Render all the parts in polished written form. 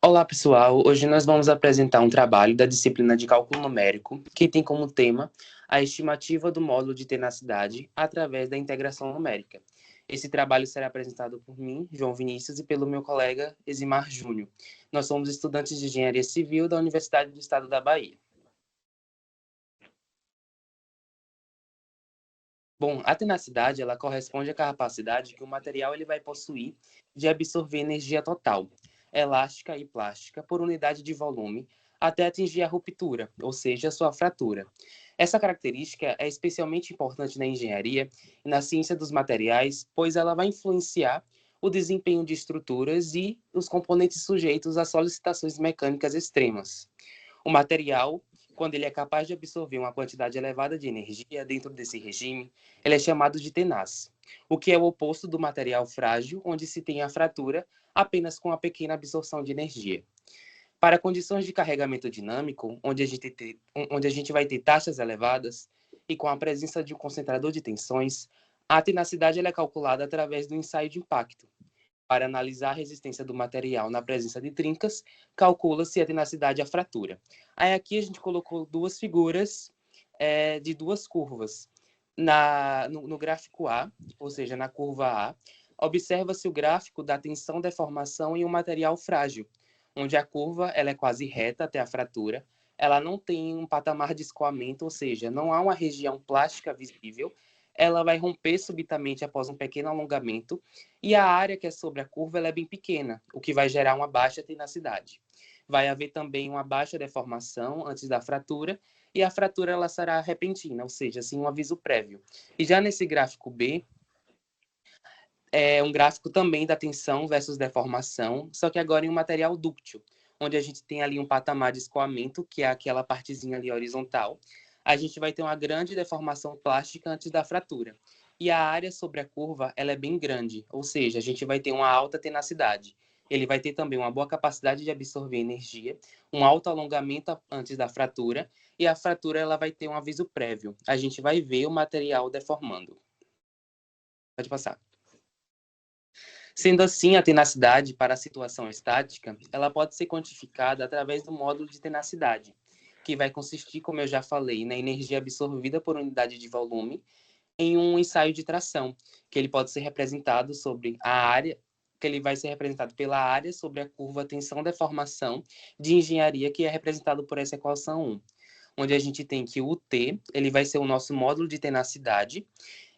Olá, pessoal. Hoje nós vamos apresentar um trabalho da disciplina de Cálculo Numérico, que tem como tema a estimativa do módulo de tenacidade através da integração numérica. Esse trabalho será apresentado por mim, João Vinícius, e pelo meu colega Eximar Júnior. Nós somos estudantes de Engenharia Civil da Universidade do Estado da Bahia. Bom, a tenacidade, ela corresponde à capacidade que o material ele vai possuir de absorver energia total, elástica e plástica, por unidade de volume, até atingir a ruptura, ou seja, a sua fratura. Essa característica é especialmente importante na engenharia e na ciência dos materiais, pois ela vai influenciar o desempenho de estruturas e os componentes sujeitos a solicitações mecânicas extremas. O material, quando ele é capaz de absorver uma quantidade elevada de energia dentro desse regime, ele é chamado de tenaz, o que é o oposto do material frágil, onde se tem a fratura apenas com a pequena absorção de energia. Para condições de carregamento dinâmico, onde a gente vai ter taxas elevadas e com a presença de um concentrador de tensões, a tenacidade ela é calculada através do ensaio de impacto. Para analisar a resistência do material na presença de trincas, calcula-se a tenacidade e a fratura. Aí aqui a gente colocou duas figuras de duas curvas. No gráfico A, ou seja, na curva A, observa-se o gráfico da tensão, deformação em um material frágil, onde a curva ela é quase reta até a fratura, ela não tem um patamar de escoamento, ou seja, não há uma região plástica visível, ela vai romper subitamente após um pequeno alongamento, e a área que é sobre a curva ela é bem pequena, o que vai gerar uma baixa tenacidade. Vai haver também uma baixa deformação antes da fratura, e a fratura ela será repentina, ou seja, sem um aviso prévio. E já nesse gráfico B, é um gráfico também da tensão versus deformação, só que agora em um material dúctil, onde a gente tem ali um patamar de escoamento, que é aquela partezinha ali horizontal. A gente vai ter uma grande deformação plástica antes da fratura. E a área sobre a curva, ela é bem grande, ou seja, a gente vai ter uma alta tenacidade. Ele vai ter também uma boa capacidade de absorver energia, um alto alongamento antes da fratura, e a fratura ela vai ter um aviso prévio. A gente vai ver o material deformando. Pode passar. Sendo assim, a tenacidade para a situação estática, ela pode ser quantificada através do módulo de tenacidade, que vai consistir, como eu já falei, na energia absorvida por unidade de volume em um ensaio de tração, que ele pode ser representado sobre a área, que ele vai ser representado pela área sobre a curva tensão-deformação de engenharia, que é representado por essa equação 1, onde a gente tem que o T, ele vai ser o nosso módulo de tenacidade,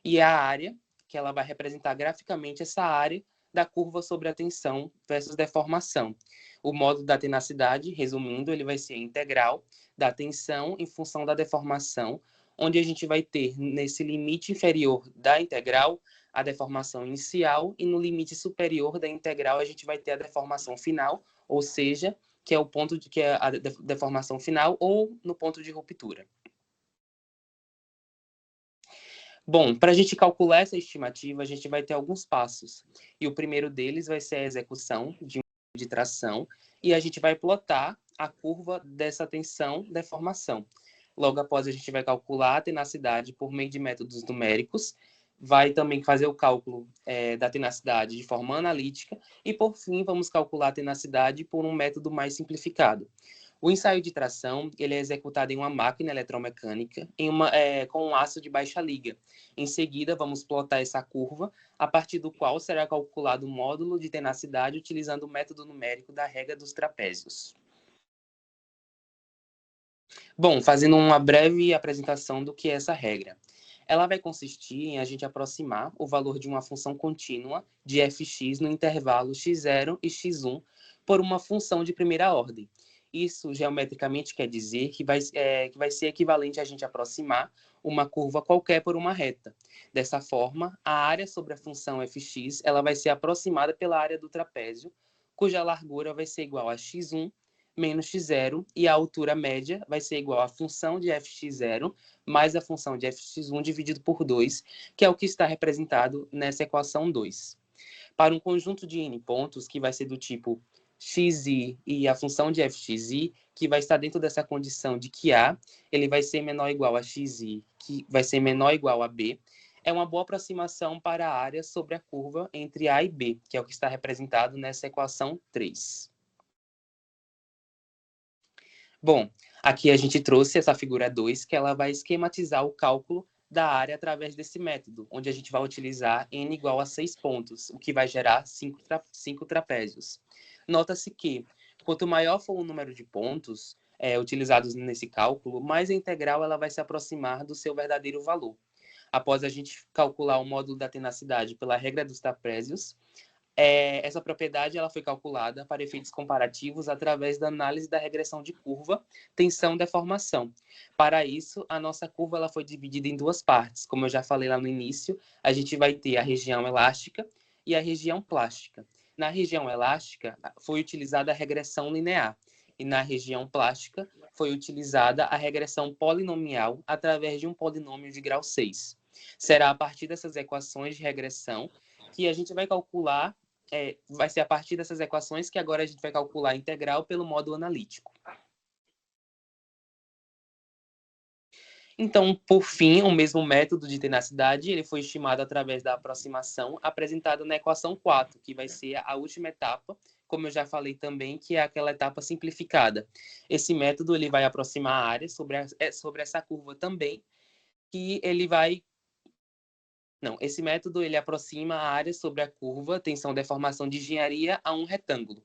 e a área, que ela vai representar graficamente essa área da curva sobre a tensão versus deformação. O módulo da tenacidade, resumindo, ele vai ser integral da tensão em função da deformação, onde a gente vai ter nesse limite inferior da integral a deformação inicial e no limite superior da integral a gente vai ter a deformação final, ou seja, que é o ponto de que é a deformação final ou no ponto de ruptura. Bom, para a gente calcular essa estimativa, a gente vai ter alguns passos. E o primeiro deles vai ser a execução de tração, e a gente vai plotar a curva dessa tensão deformação. Logo após, a gente vai calcular a tenacidade por meio de métodos numéricos, vai também fazer o cálculo da tenacidade de forma analítica, e por fim, vamos calcular a tenacidade por um método mais simplificado. O ensaio de tração ele é executado em uma máquina eletromecânica com um aço de baixa liga. Em seguida, vamos plotar essa curva, a partir do qual será calculado o módulo de tenacidade utilizando o método numérico da regra dos trapézios. Bom, fazendo uma breve apresentação do que é essa regra. Ela vai consistir em a gente aproximar o valor de uma função contínua de fx no intervalo x0 e x1 por uma função de primeira ordem. Isso, geometricamente, quer dizer que vai ser equivalente a gente aproximar uma curva qualquer por uma reta. Dessa forma, a área sobre a função fx ela vai ser aproximada pela área do trapézio, cuja largura vai ser igual a x1 menos x0, e a altura média vai ser igual à função de fx0 mais a função de fx1 dividido por 2, que é o que está representado nessa equação 2. Para um conjunto de n pontos, que vai ser do tipo xi e a função de fxi, que vai estar dentro dessa condição de que A ele vai ser menor ou igual a xi, que vai ser menor ou igual a B, é uma boa aproximação para a área sobre a curva entre A e B, que é o que está representado nessa equação 3. Bom, aqui a gente trouxe essa figura 2, que ela vai esquematizar o cálculo da área através desse método, onde a gente vai utilizar n igual a 6 pontos, o que vai gerar 5 trapézios. Nota-se que, quanto maior for o número de pontos utilizados nesse cálculo, mais a integral ela vai se aproximar do seu verdadeiro valor. Após a gente calcular o módulo da tenacidade pela regra dos trapézios, essa propriedade ela foi calculada para efeitos comparativos através da análise da regressão de curva, tensão-deformação. Para isso, a nossa curva ela foi dividida em duas partes. Como eu já falei lá no início, a gente vai ter a região elástica e a região plástica. Na região elástica, foi utilizada a regressão linear, e na região plástica, foi utilizada a regressão polinomial através de um polinômio de grau 6. Será a partir dessas equações de regressão que a gente vai calcular vai ser a partir dessas equações que agora a gente vai calcular a integral pelo módulo analítico. Então, por fim, o mesmo método de tenacidade ele foi estimado através da aproximação apresentada na equação 4, que vai ser a última etapa, como eu já falei também, que é aquela etapa simplificada. Esse método ele vai aproximar a área sobre essa curva também, que ele vai Não, esse método ele aproxima a área sobre a curva tensão-deformação de engenharia a um retângulo.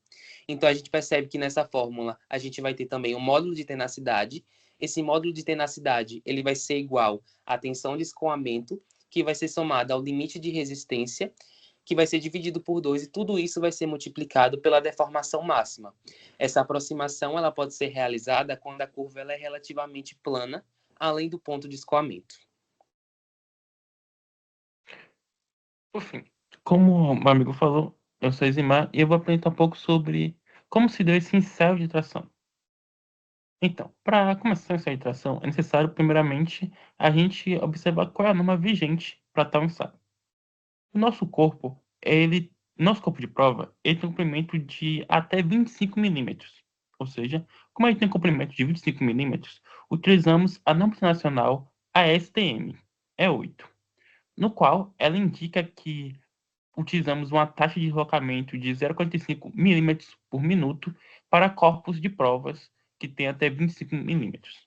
Então, a gente percebe que nessa fórmula a gente vai ter também o módulo de tenacidade. Esse módulo de tenacidade ele vai ser igual à tensão de escoamento, que vai ser somada ao limite de resistência, que vai ser dividido por 2, e tudo isso vai ser multiplicado pela deformação máxima. Essa aproximação ela pode ser realizada quando a curva ela é relativamente plana, além do ponto de escoamento. Por fim, como o meu amigo falou, eu sou Zimar e eu vou apresentar um pouco sobre como se deu esse ensaio de tração. Então, para começar o ensaio de tração, é necessário, primeiramente, a gente observar qual é a norma vigente para tal ensaio. O nosso corpo de prova, ele tem um comprimento de até 25 milímetros. Ou seja, como ele tem um comprimento de 25 milímetros, utilizamos a norma internacional ASTM, E8, no qual ela indica que utilizamos uma taxa de deslocamento de 0,45 milímetros por minuto para corpos de provas que têm até 25 milímetros.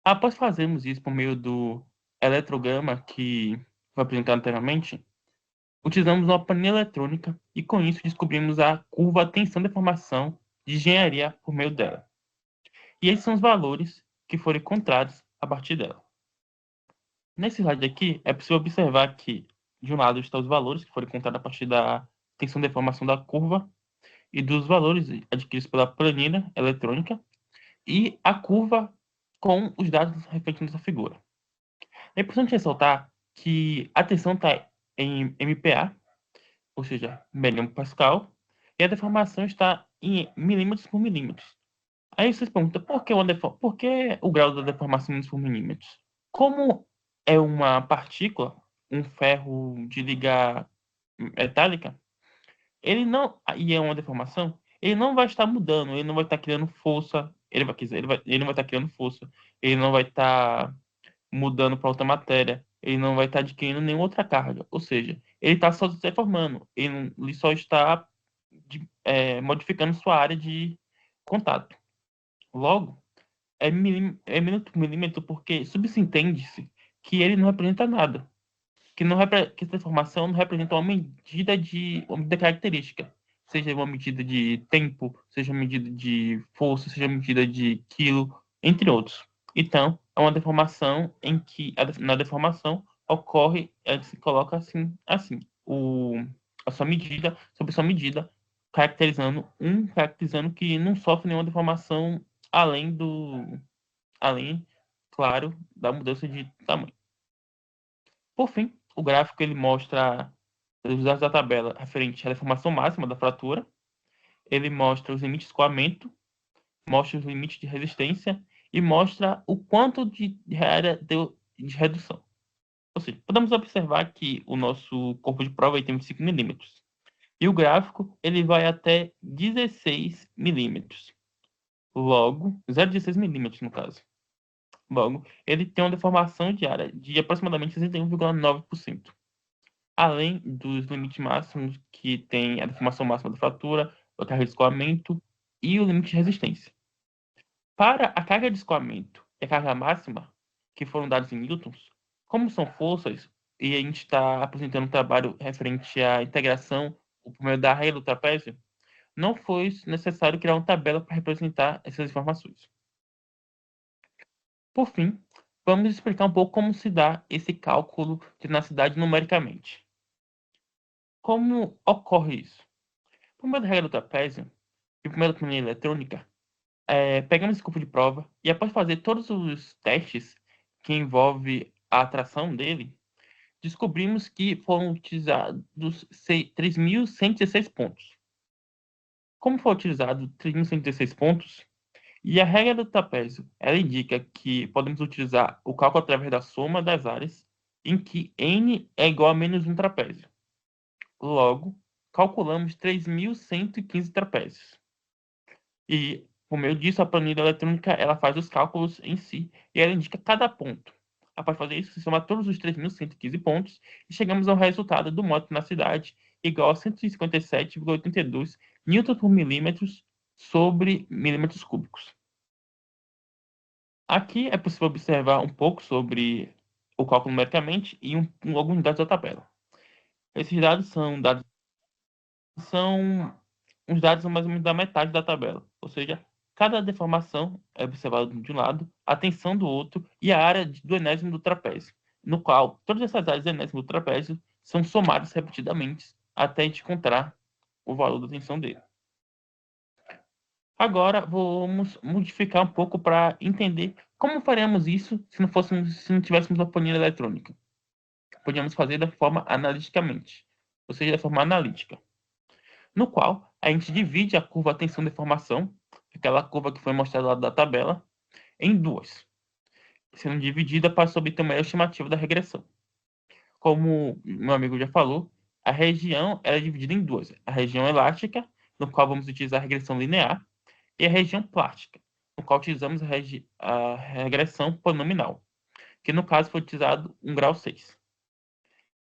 Após fazermos isso por meio do eletrograma que foi apresentado anteriormente, utilizamos uma planilha eletrônica e com isso descobrimos a curva tensão-deformação de engenharia por meio dela. E esses são os valores que foram encontrados a partir dela. Nesse slide aqui, é possível observar que, de um lado, estão os valores que foram encontrados a partir da tensão-deformação da curva e dos valores adquiridos pela planilha eletrônica e a curva com os dados referentes nessa figura. É importante ressaltar que a tensão está em MPa, ou seja, milímetro pascal, e a deformação está em milímetros por milímetros. Aí vocês perguntam, por que o grau da deformação em milímetros por milímetros? Como é uma partícula, um ferro de liga metálica, ele não, e é uma deformação, ele não vai estar mudando, ele não vai estar criando força, ele não vai estar criando força, ele não vai estar mudando para outra matéria, ele não vai estar adquirindo nenhuma outra carga. Ou seja, ele está só se deformando, ele só está modificando sua área de contato. Logo, é milímetro por milímetro porque subentende-se que ele não representa nada. Que essa informação não representa uma medida característica, seja uma medida de tempo, seja uma medida de força, seja uma medida de quilo, entre outros. Então, é uma deformação em que na deformação ocorre, se coloca assim, a sua medida sobre a sua medida, caracterizando que não sofre nenhuma deformação além, claro, da mudança de tamanho. Por fim, o gráfico ele mostra os dados da tabela referente à deformação máxima da fratura. Ele mostra os limites de escoamento, mostra os limites de resistência e mostra o quanto de área de redução. Ou seja, podemos observar que o nosso corpo de prova tem 25 milímetros. E o gráfico ele vai até 16 milímetros. Logo, 0,16 milímetros no caso. Logo, ele tem uma deformação de área de aproximadamente 61,9%. Além dos limites máximos que tem a deformação máxima da fratura, a carga de escoamento e o limite de resistência. Para a carga de escoamento e a carga máxima, que foram dados em newtons, como são forças, e a gente está apresentando um trabalho referente à integração por meio da regra do trapézio, não foi necessário criar uma tabela para representar essas informações. Por fim, vamos explicar um pouco como se dá esse cálculo de tenacidade numericamente. Como ocorre isso? Por meio da regra do trapézio e por meio da planilha eletrônica, pegamos esse corpo de prova e após fazer todos os testes que envolvem a atração dele, descobrimos que foram utilizados 3.116 pontos. Como foi utilizado 3.116 pontos, e a regra do trapézio, ela indica que podemos utilizar o cálculo através da soma das áreas, em que n é igual a menos um trapézio. Logo, calculamos 3.115 trapézios. E, por meio disso, a planilha eletrônica ela faz os cálculos em si e ela indica cada ponto. Após fazer isso, se soma todos os 3.115 pontos e chegamos ao resultado do modo na cidade igual a 157,82 newton por milímetros sobre milímetros cúbicos. Aqui é possível observar um pouco sobre o cálculo numericamente e alguns dados da tabela. Esses dados são os dados são mais ou menos da metade da tabela, ou seja, cada deformação é observada de um lado, a tensão do outro e a área do enésimo do trapézio, no qual todas essas áreas do enésimo do trapézio são somadas repetidamente até a gente encontrar o valor da tensão dele. Agora vamos modificar um pouco para entender como faríamos isso se não tivéssemos a planilha eletrônica. Podíamos fazer da forma analiticamente, ou seja, da forma analítica, no qual a gente divide a curva tensão-deformação, aquela curva que foi mostrada lá da tabela, em duas, sendo dividida para se obter uma estimativa da regressão. Como meu amigo já falou, a região é dividida em duas. A região elástica, no qual vamos utilizar a regressão linear, e a região plástica, no qual utilizamos a regressão polinomial, que no caso foi utilizado 1 grau 6.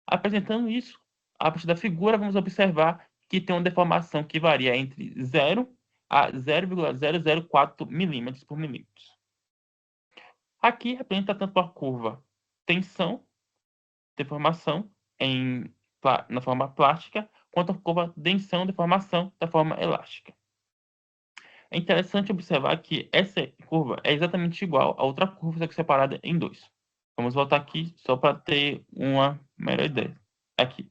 Apresentando isso, a partir da figura, vamos observar que tem uma deformação que varia entre 0 a 0,004 milímetros por milímetro. Aqui representa tanto a curva tensão, deformação na forma plástica, quanto a curva tensão, deformação da forma elástica. É interessante observar que essa curva é exatamente igual a outra curva, só que separada em dois. Vamos voltar aqui só para ter uma melhor ideia. Aqui,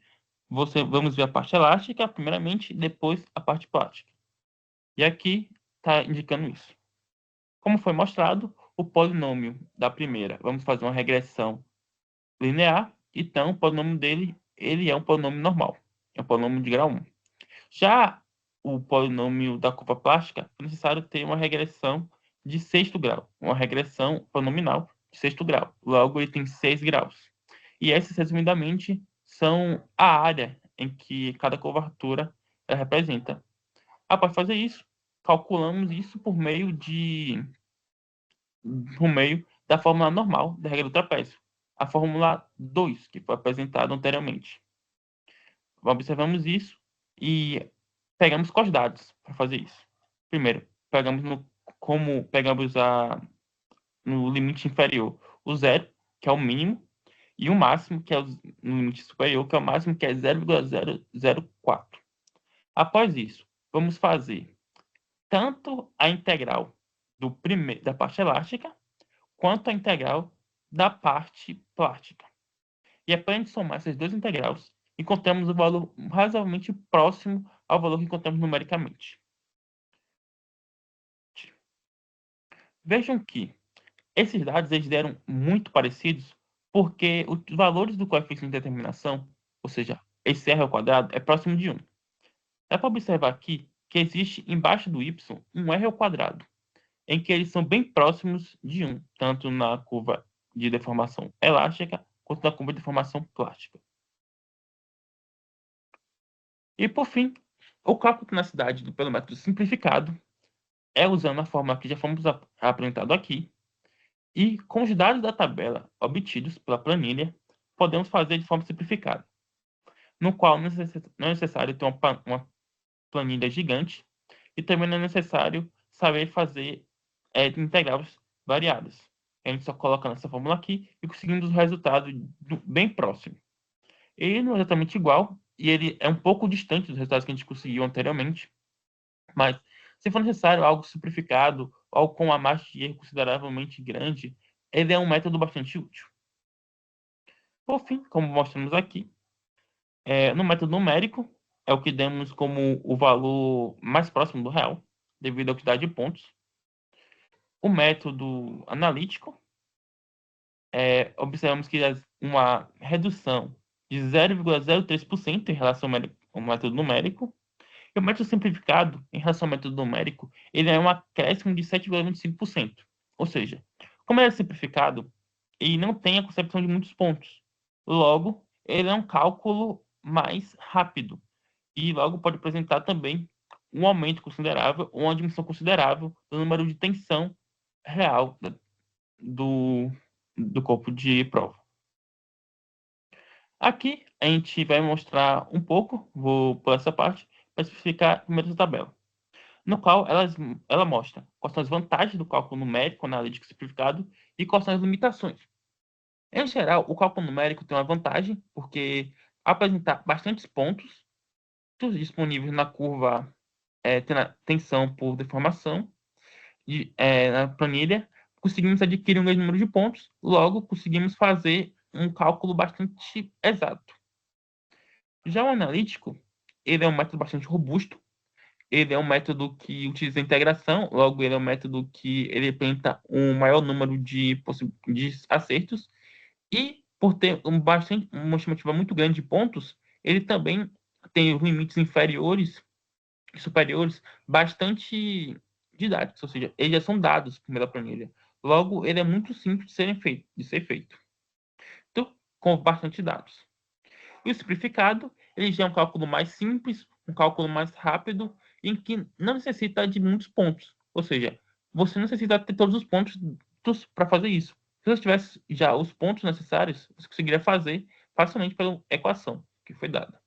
vamos ver a parte elástica primeiramente, depois a parte plástica. E aqui está indicando isso. Como foi mostrado, o polinômio da primeira, vamos fazer uma regressão linear, então o polinômio dele ele é um polinômio normal, é um polinômio de grau 1. Já o polinômio da curva plástica, é necessário ter uma regressão de sexto grau, uma regressão polinomial de sexto grau. Logo, ele tem 6 graus. E esses, resumidamente, são a área em que cada curvatura representa. Após fazer isso, calculamos isso por meio da fórmula normal da regra do trapézio, a fórmula 2, que foi apresentada anteriormente. Observamos isso e pegamos quais dados para fazer isso. Primeiro, pegamos no limite inferior o zero, que é o mínimo, e o máximo, que é no limite superior, que é o máximo, que é 0,004. Após isso, vamos fazer tanto a integral da parte elástica, quanto a integral da parte plástica. E para a gente somar essas duas integrais, encontramos o valor razoavelmente próximo ao valor que encontramos numericamente. Vejam que esses dados eles deram muito parecidos porque os valores do coeficiente de determinação, ou seja, esse r ao quadrado, é próximo de 1. Dá para observar aqui que existe embaixo do y um r ao quadrado, em que eles são bem próximos de 1, tanto na curva de deformação elástica quanto na curva de deformação plástica. E, por fim, o cálculo de tenacidade pelo método simplificado é usando a fórmula que já fomos apresentado aqui, e com os dados da tabela obtidos pela planilha, podemos fazer de forma simplificada, no qual não é necessário ter uma planilha gigante e também não é necessário saber fazer de integrais variadas. A gente só coloca nessa fórmula aqui e conseguimos o resultado bem próximo. Ele não é exatamente igual e ele é um pouco distante dos resultados que a gente conseguiu anteriormente, mas se for necessário algo simplificado, algo com uma margem de erro consideravelmente grande, ele é um método bastante útil. Por fim, como mostramos aqui, no método numérico, é o que demos como o valor mais próximo do real, devido à quantidade de pontos. O método analítico, observamos que uma redução de 0,03% em relação ao método numérico. E o método simplificado, em relação ao método numérico, ele é um acréscimo de 7,25%. Ou seja, como ele é simplificado, ele não tem a concepção de muitos pontos. Logo, ele é um cálculo mais rápido. E logo pode apresentar também um aumento considerável ou uma diminuição considerável do número de tensão real do corpo de prova. Aqui a gente vai mostrar um pouco, vou por essa parte, para especificar primeiro a tabela, no qual ela mostra quais são as vantagens do cálculo numérico analítico simplificado e quais são as limitações. Em geral, o cálculo numérico tem uma vantagem, porque apresentar bastantes pontos, todos disponíveis na curva tendo a tensão por deformação, na planilha, conseguimos adquirir um grande número de pontos, logo conseguimos fazer um cálculo bastante exato. Já o analítico, ele é um método bastante robusto, ele é um método que utiliza integração, logo ele é um método que ele tenta um maior número de acertos, e por ter uma estimativa muito grande de pontos, ele também tem limites inferiores e superiores bastante didáticos, ou seja, eles já são dados por meio da planilha. Logo, ele é muito simples de ser feito. Então, com bastante dados. E o simplificado, ele já é um cálculo mais simples, um cálculo mais rápido, em que não necessita de muitos pontos. Ou seja, você não necessita ter todos os pontos para fazer isso. Se você tivesse já os pontos necessários, você conseguiria fazer facilmente pela equação que foi dada.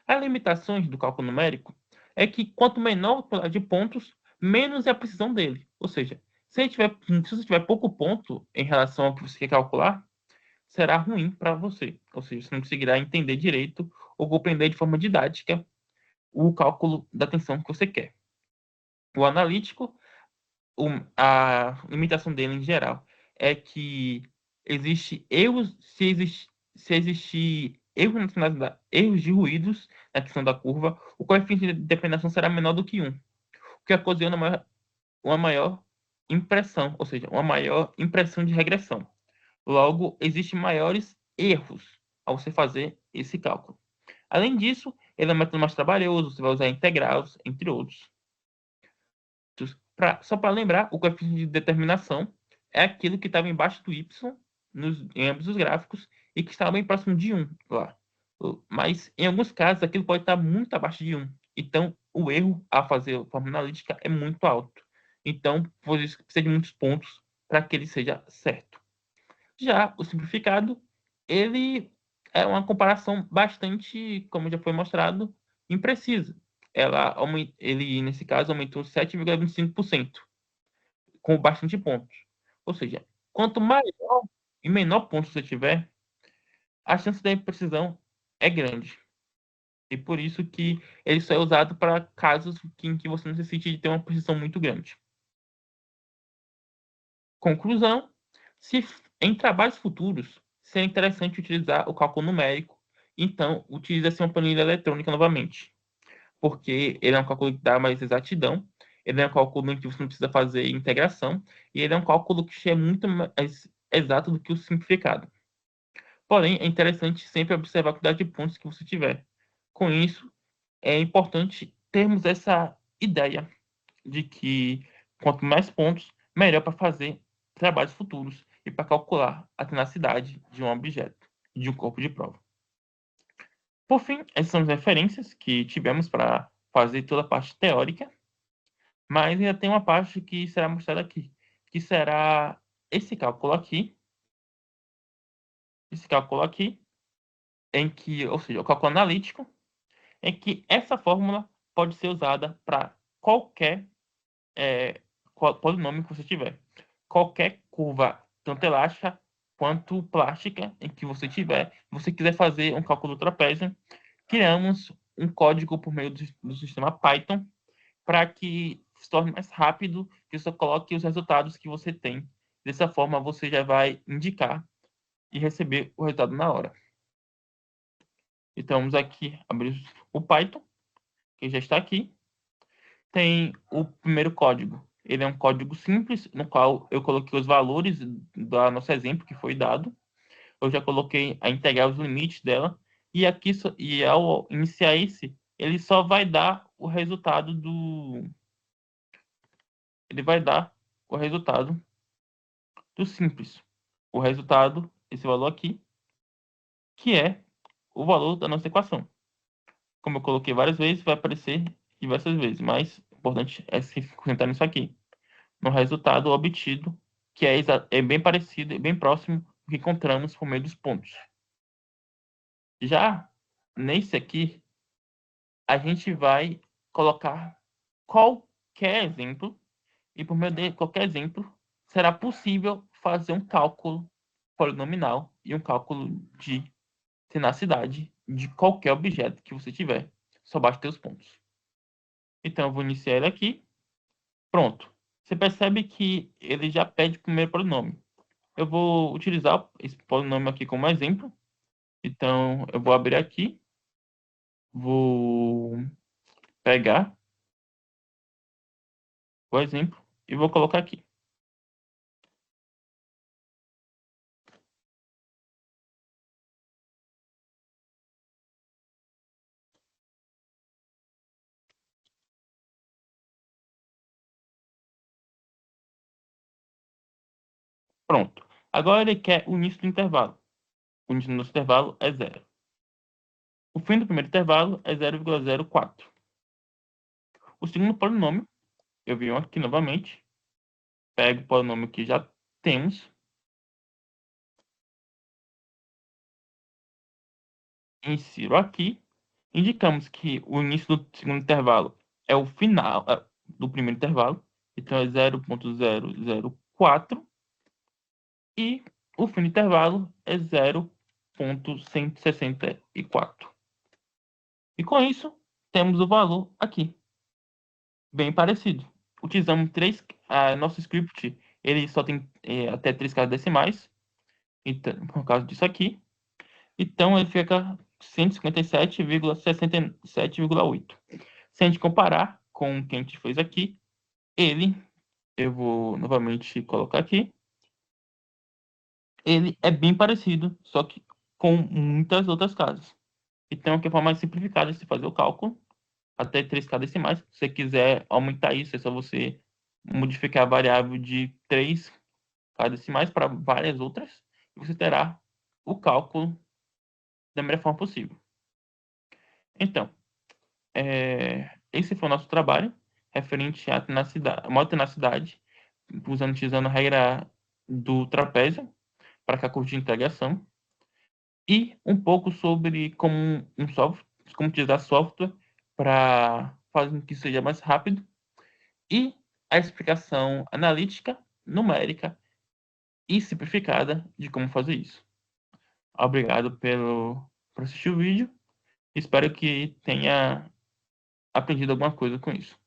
As limitações do cálculo numérico é que quanto menor o total de pontos, menos é a precisão dele. Ou seja, se você tiver pouco ponto em relação ao que você quer calcular, será ruim para você. Ou seja, você não conseguirá entender direito ou compreender de forma didática o cálculo da tensão que você quer. O analítico, a limitação dele em geral é que existe erros, se existir erros de ruídos na questão da curva, o coeficiente de determinação será menor do que 1, o que ocasiona uma maior impressão, ou seja, uma maior impressão de regressão. Logo, existem maiores erros ao você fazer esse cálculo. Além disso, ele é um método mais trabalhoso, você vai usar integrais, entre outros. Só para lembrar, o coeficiente de determinação é aquilo que estava embaixo do y em ambos os gráficos e que estava bem próximo de 1 lá. Mas, em alguns casos, aquilo pode estar muito abaixo de 1. Então, o erro a fazer a forma analítica é muito alto. Então, por isso precisa de muitos pontos para que ele seja certo. Já o simplificado, ele é uma comparação bastante, como já foi mostrado, imprecisa. Ele, nesse caso, aumentou 7,25%, com bastante pontos. Ou seja, quanto maior e menor pontos você tiver, a chance da imprecisão é grande. E por isso que ele só é usado para casos em que você necessite de ter uma precisão muito grande. Conclusão: se em trabalhos futuros seria interessante utilizar o cálculo numérico, então utilize-se uma planilha eletrônica novamente, porque ele é um cálculo que dá mais exatidão, ele é um cálculo em que você não precisa fazer integração, e ele é um cálculo que é muito mais exato do que o simplificado. Porém, é interessante sempre observar a quantidade de pontos que você tiver. Com isso, é importante termos essa ideia de que quanto mais pontos, melhor para fazer trabalhos futuros e para calcular a tenacidade de um objeto, de um corpo de prova. Por fim, essas são as referências que tivemos para fazer toda a parte teórica, mas ainda tem uma parte que será mostrada aqui, que será esse cálculo aqui, em que, ou seja, o cálculo analítico, em que essa fórmula pode ser usada para qualquer polinômio que você tiver. Qualquer curva, tanto elástica quanto plástica, em que você tiver, você quiser fazer um cálculo do trapézio, criamos um código por meio do sistema Python para que se torne mais rápido, que você coloque os resultados que você tem. Dessa forma, você já vai indicar e receber o resultado na hora. Então, vamos aqui abrir o Python, que já está aqui. Tem o primeiro código. Ele é um código simples, no qual eu coloquei os valores do nosso exemplo que foi dado. Eu já coloquei a integrar os limites dela. E aqui, ao iniciar esse, ele só vai dar o resultado do... Ele vai dar o resultado do simples. O resultado, esse valor aqui, que é o valor da nossa equação. Como eu coloquei várias vezes, vai aparecer diversas vezes, mas o importante é se concentrar nisso aqui, no resultado obtido, que é bem parecido e bem próximo do que encontramos por meio dos pontos. Já nesse aqui, a gente vai colocar qualquer exemplo, e por meio de qualquer exemplo, será possível fazer um cálculo polinomial e um cálculo de tenacidade de qualquer objeto que você tiver. Só basta ter os pontos. Então, eu vou iniciar ele aqui. Pronto. Você percebe que ele já pede o primeiro polinômio. Eu vou utilizar esse polinômio aqui como exemplo. Então, eu vou abrir aqui. Vou pegar o exemplo e vou colocar aqui. Pronto. Agora ele quer o início do intervalo. O início do nosso intervalo é 0. O fim do primeiro intervalo é 0,04. O segundo polinômio, eu venho aqui novamente, pego o polinômio que já temos, insiro aqui, indicamos que o início do segundo intervalo é o final do primeiro intervalo, então é 0,004, e o fim do intervalo é 0,164. E com isso, temos o valor aqui, bem parecido. Utilizamos nosso script, ele só tem até 3 casas decimais, então, por causa disso aqui. Então, ele fica 157,67,8. Se a gente comparar com o que a gente fez aqui, eu vou novamente colocar aqui, ele é bem parecido, só que com muitas outras casas. Então, aqui é a forma mais simplificada de se fazer o cálculo, até 3 casas decimais. Se você quiser aumentar isso, é só você modificar a variável de 3 casas decimais para várias outras, e você terá o cálculo da melhor forma possível. Então, esse foi o nosso trabalho referente à tenacidade, modo tenacidade, utilizando a regra do trapézio para cálculo de integração e um pouco sobre como utilizar software para fazer com que seja mais rápido e a explicação analítica, numérica e simplificada de como fazer isso. Obrigado por assistir o vídeo. Espero que tenha aprendido alguma coisa com isso.